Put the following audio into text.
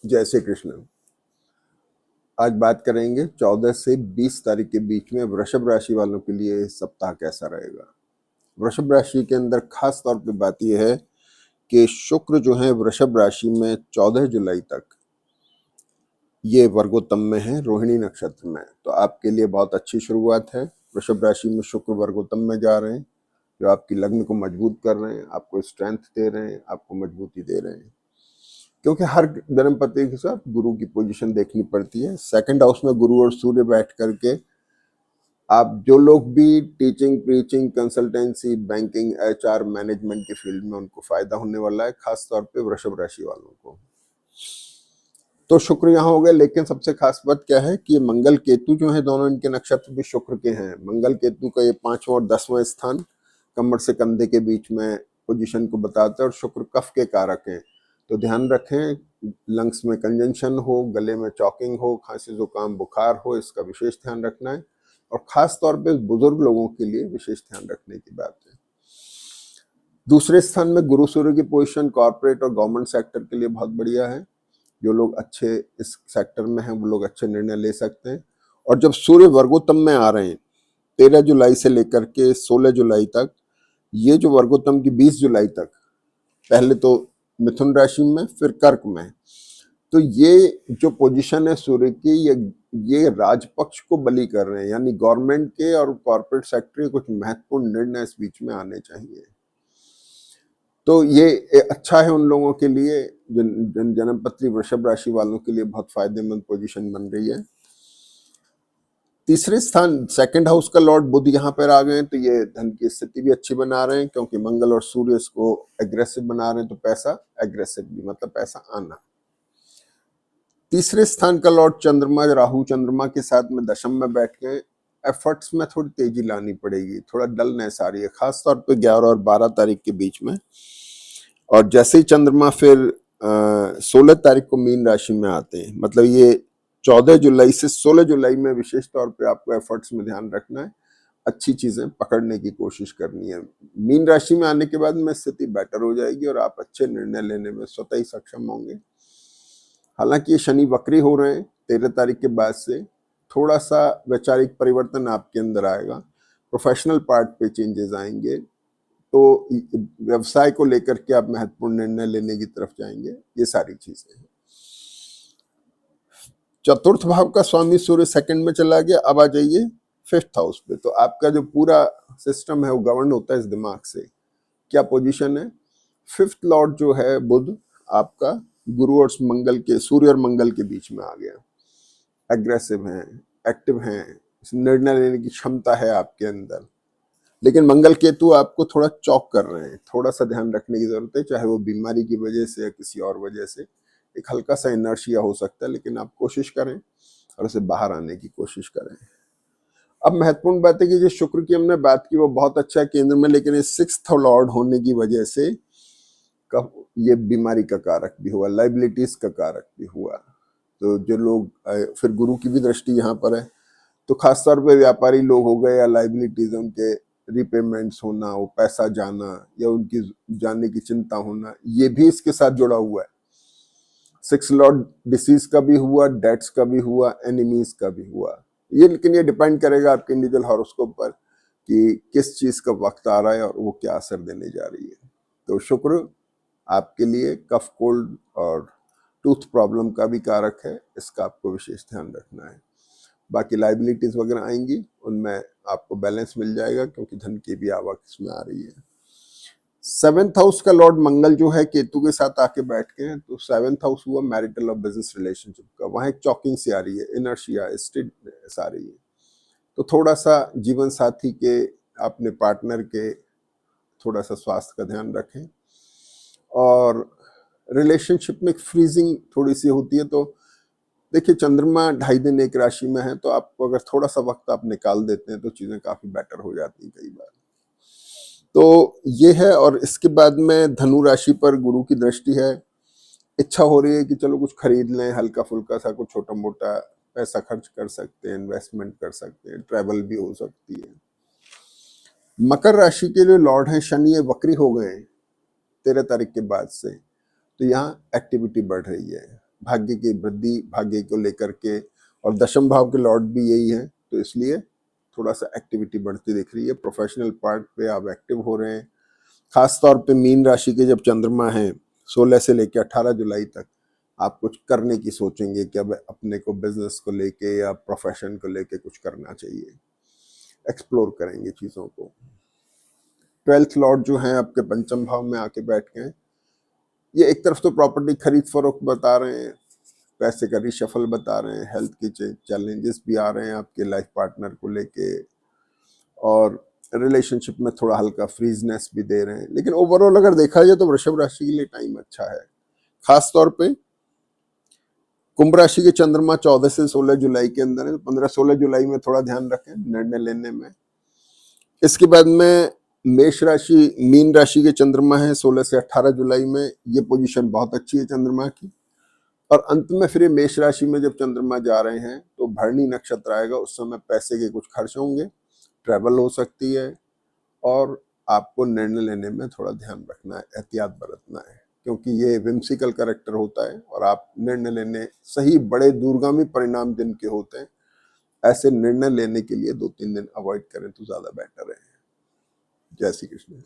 जय श्री कृष्ण। आज बात करेंगे 14 से 20 तारीख के बीच में वृषभ राशि वालों के लिए सप्ताह कैसा रहेगा। वृषभ राशि के अंदर खास तौर पे बात यह है कि शुक्र जो है वृषभ राशि में 14 जुलाई तक ये वर्गोत्तम में है, रोहिणी नक्षत्र में। तो आपके लिए बहुत अच्छी शुरुआत है। वृषभ राशि में शुक्र वर्गोत्तम में जा रहे हैं, जो आपकी लग्न को मजबूत कर रहे हैं, आपको स्ट्रेंथ दे रहे हैं, आपको मजबूती दे रहे हैं। क्योंकि हर धर्मपति के साथ गुरु की पोजीशन देखनी पड़ती है। सेकंड हाउस में गुरु और सूर्य बैठ करके आप जो लोग भी teaching, preaching, consultancy, banking, HR, management के फील्ड में उनको फायदा होने वाला है, खास तौर पे वृषभ राशि वालों को। तो शुक्र यहाँ हो गए, लेकिन सबसे खास बात क्या है कि मंगल केतु जो है, दोनों इनके नक्षत्र भी शुक्र के हैं। मंगल केतु का ये 5वां और 10वां स्थान कमर से कंधे के बीच में पोजीशन को बताता है, और शुक्र कफ के कारक हैं। तो ध्यान रखें, लंग्स में कंजंशन हो, गले में चॉकिंग हो, खांसी जुकाम बुखार हो, इसका विशेष ध्यान रखना है। और खास तौर पे बुजुर्ग लोगों के लिए विशेष ध्यान रखने की बात है। दूसरे स्थान में गुरु सूर्य की पोजीशन कॉर्पोरेट और गवर्नमेंट सेक्टर के लिए बहुत बढ़िया है। जो लोग अच्छे इस सेक्टर में हैं वो लोग अच्छे निर्णय ले सकते हैं। और जब सूर्य वर्गोत्तम में आ रहे हैं 13 जुलाई से लेकर के 16 जुलाई तक, ये जो वर्गोत्तम की 20 जुलाई तक, पहले तो मिथुन राशि में फिर कर्क में, तो ये जो पोजीशन है सूर्य की, ये राजपक्ष को बलि कर रहे हैं, यानी गवर्नमेंट के और कॉर्पोरेट सेक्टर के कुछ महत्वपूर्ण निर्णय इस बीच में आने चाहिए। तो ये अच्छा है उन लोगों के लिए, जन्मपत्री वृषभ राशि वालों के लिए बहुत फायदेमंद पोजीशन बन रही है। तीसरे स्थान सेकंड हाउस का लॉर्ड बुध यहाँ पर आ गए, तो ये धन की स्थिति भी अच्छी बना रहे हैं, क्योंकि मंगल और सूर्य इसको एग्रेसिव बना रहे हैं। तो पैसा एग्रेसिव भी मतलब पैसा आना। तीसरे स्थान का लॉर्ड चंद्रमा राहु चंद्रमा के साथ में दशम में बैठ गए। एफर्ट्स में थोड़ी तेजी लानी पड़ेगी, थोड़ा डलनेस आ रही है, खासतौर पे 11 और 12 तारीख के बीच में। और जैसे ही चंद्रमा फिर 16 तारीख को मीन राशि में आते हैं, मतलब ये 14 जुलाई से 16 जुलाई में विशेष तौर पे आपको एफर्ट्स में ध्यान रखना है, अच्छी चीजें पकड़ने की कोशिश करनी है। मीन राशि में आने के बाद में स्थिति बेटर हो जाएगी और आप अच्छे निर्णय लेने में स्वतः ही सक्षम होंगे। हालांकि ये शनि वक्री हो रहे हैं 13 तारीख के बाद से, थोड़ा सा वैचारिक परिवर्तन आपके अंदर आएगा, प्रोफेशनल पार्ट पे चेंजेस आएंगे, तो व्यवसाय को लेकर के आप महत्वपूर्ण निर्णय लेने की तरफ जाएंगे। ये सारी चीजें हैं। चतुर्थ भाव का स्वामी सूर्य सेकंड में चला गया। अब आ जाइए फिफ्थ हाउस पे। तो आपका जो पूरा सिस्टम है वो गवर्न होता है इस दिमाग से। क्या पोजीशन है? फिफ्थ लॉर्ड जो है बुध, आपका गुरु और मंगल के, सूर्य और मंगल के बीच में आ गया। एग्रेसिव हैं, एक्टिव हैं, निर्णय लेने की क्षमता है आपके अंदर। लेकिन मंगल केतु आपको थोड़ा चौक कर रहे हैं, थोड़ा सा ध्यान रखने की जरूरत है, चाहे वो बीमारी की वजह से या किसी और वजह से। एक हल्का सा इनर्शिया हो सकता है, लेकिन आप कोशिश करें और उसे बाहर आने की कोशिश करें। अब महत्वपूर्ण बात है कि जो शुक्र की हमने बात की वो बहुत अच्छा है केंद्र में, लेकिन इस सिक्स्थ लॉर्ड होने की वजह से ये बीमारी का कारक भी हुआ, लाइबिलिटीज का कारक भी हुआ। तो जो लोग, फिर गुरु की भी दृष्टि यहाँ पर है, तो खासतौर पे व्यापारी लोग हो गए या लाइबिलिटीज, उनके रिपेमेंट्स होना, वो पैसा जाना या उनकी जाने की चिंता होना, ये भी इसके साथ जुड़ा हुआ है। सिक्स लॉर्ड डिसीज का भी हुआ, डेट्स का भी हुआ, एनिमीज का भी हुआ। ये लेकिन ये डिपेंड करेगा आपके इंडिविजुअल हॉरोस्कोप पर कि किस चीज का वक्त आ रहा है और वो क्या असर देने जा रही है। तो शुक्र आपके लिए कफ, कोल्ड और टूथ प्रॉब्लम का भी कारक है, इसका आपको विशेष ध्यान रखना है। बाकी लाइबिलिटीज वगैरह आएंगी, उनमें आपको बैलेंस मिल जाएगा, क्योंकि धन की भी आवक इसमें आ रही है। सेवेंथ हाउस का लॉर्ड मंगल जो है केतु के साथ आके बैठ के हैं, तो सेवेंथ हाउस हुआ मैरिटल और बिजनेस रिलेशनशिप का। वहां एक चॉकिंग सी आ रही है, इनर्शिया, स्टिडनेस आ रही है। तो थोड़ा सा जीवन साथी के, अपने पार्टनर के थोड़ा सा स्वास्थ्य का ध्यान रखें। और रिलेशनशिप में फ्रीजिंग थोड़ी सी होती है। तो देखिए, चंद्रमा 2.5 दिन एक राशि में है, तो आपको अगर थोड़ा सा वक्त आप निकाल देते हैं तो चीजें काफी बेटर हो जाती हैं कई बार। तो ये है। और इसके बाद में धनु राशि पर गुरु की दृष्टि है। इच्छा हो रही है कि चलो कुछ खरीद लें, हल्का फुल्का सा कुछ छोटा मोटा पैसा खर्च कर सकते हैं, इन्वेस्टमेंट कर सकते हैं, ट्रैवल भी हो सकती है। मकर राशि के लिए लॉर्ड है शनि, ये वक्री हो गए 13 तारीख के बाद से, तो यहाँ एक्टिविटी बढ़ रही है। भाग्य की वृद्धि, भाग्य को लेकर के, और दशम भाव के लॉर्ड भी यही है, तो इसलिए थोड़ा सा एक्टिविटी बढ़ती दिख रही है। प्रोफेशनल पार्ट पे आप एक्टिव हो रहे हैं। खास तौर पे मीन राशि के जब चंद्रमा है 16 से लेकर 18 जुलाई तक, आप कुछ करने की सोचेंगे कि अब अपने को बिजनेस को लेके या प्रोफेशन को लेके कुछ करना चाहिए, एक्सप्लोर करेंगे चीजों को। 12th लॉर्ड जो है आपके पंचम भाव में आके बैठ गए, ये एक तरफ तो प्रॉपर्टी खरीद फरोख्त बता रहे हैं, पैसे का रिशफल बता रहे हैं, हेल्थ के चैलेंजेस भी आ रहे हैं आपके लाइफ पार्टनर को लेके, और रिलेशनशिप में थोड़ा हल्का फ्रीजनेस भी दे रहे हैं। लेकिन ओवरऑल अगर देखा जाए तो वृषभ राशि के लिए टाइम अच्छा है। खास तौर पे कुंभ राशि के चंद्रमा 14 से 16 जुलाई के अंदर है, 15-16 जुलाई में थोड़ा ध्यान रखें निर्णय लेने में। इसके बाद में मेष राशि, मीन राशि के चंद्रमा है 16 से 18 जुलाई में, ये पोजीशन बहुत अच्छी है चंद्रमा की। और अंत में फिर मेष राशि में जब चंद्रमा जा रहे हैं तो भरणी नक्षत्र आएगा, उस समय पैसे के कुछ खर्च होंगे, ट्रैवल हो सकती है, और आपको निर्णय लेने में थोड़ा ध्यान रखना है, एहतियात बरतना है, क्योंकि ये विम्सिकल कैरेक्टर होता है और आप निर्णय लेने, सही बड़े दूरगामी परिणाम जिनके होते हैं, ऐसे निर्णय लेने के लिए 2-3 दिन अवॉइड करें तो ज्यादा बेटर है। जय श्री कृष्ण।